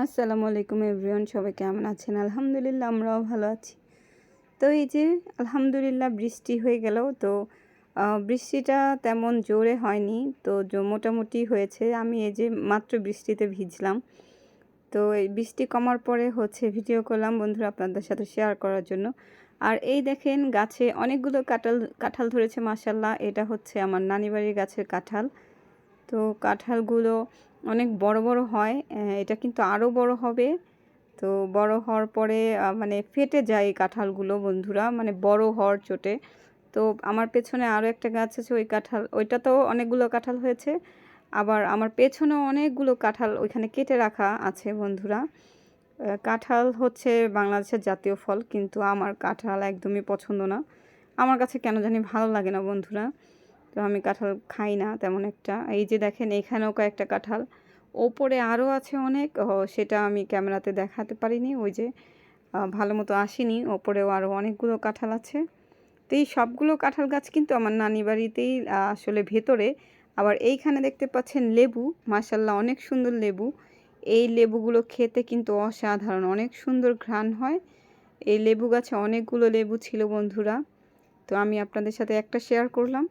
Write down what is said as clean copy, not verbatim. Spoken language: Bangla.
আসসালামু আলাইকুম এভরিওয়ান, সবাই কেমন আছেন? আলহামদুলিল্লাহ আমরাও ভালো আছি। তো এই যে আলহামদুলিল্লাহ বৃষ্টি হয়ে গেল। তো বৃষ্টিটা তেমন জোরে হয়নি, তো মোটামুটি হয়েছে। আমি এই যে মাত্র বৃষ্টিতে ভিজলাম। তো এই বৃষ্টি কমার পরে ভিডিও করলাম বন্ধুরা আপনাদের সাথে শেয়ার করার জন্য। আর এই দেখেন গাছে অনেকগুলো কাঁঠাল ধরেছে মাশাআল্লাহ। এটা হচ্ছে আমার নানি বাড়ির গাছের কাঁঠাল। তো কাঁঠালগুলো অনেক বড় বড় হয়। এটা কিন্তু আরও বড় হবে। তো বড় হওয়ার পরে মানে ফেটে যায় এই কাঁঠালগুলো বন্ধুরা, মানে বড় হওয়ার চোটে। তো আমার পেছনে আরও একটা গাছ আছে, ওইটাতেও অনেকগুলো কাঁঠাল হয়েছে। আবার আমার পেছনেও অনেকগুলো কাঁঠাল ওইখানে কেটে রাখা আছে বন্ধুরা। কাঁঠাল হচ্ছে বাংলাদেশের জাতীয় ফল, কিন্তু আমার কাঁঠাল একদমই পছন্দ না। আমার কাছে কেন জানি ভালো লাগে না বন্ধুরা। তো আমি কাঁঠাল খাই না তেমন একটা। এই যে দেখেন এখানেও কয়েকটা কাঁঠাল, ওপরে আরও আছে অনেক। সেটা আমি ক্যামেরাতে দেখাতে পারিনি, ওই যে ভালো মতো আসেনি। ওপরেও আরও অনেকগুলো কাঁঠাল আছে। তো এই সবগুলো কাঁঠাল গাছ কিন্তু আমার নানি বাড়িতেই আসলে ভেতরে। আবার এইখানে দেখতে পাচ্ছেন লেবু, মাশাআল্লাহ অনেক সুন্দর লেবু। এই লেবুগুলো খেতে কিন্তু অসাধারণ, অনেক সুন্দর ঘ্রাণ হয়। এই লেবু গাছে অনেকগুলো লেবু ছিল বন্ধুরা। তো আমি আপনাদের সাথে একটা শেয়ার করলাম।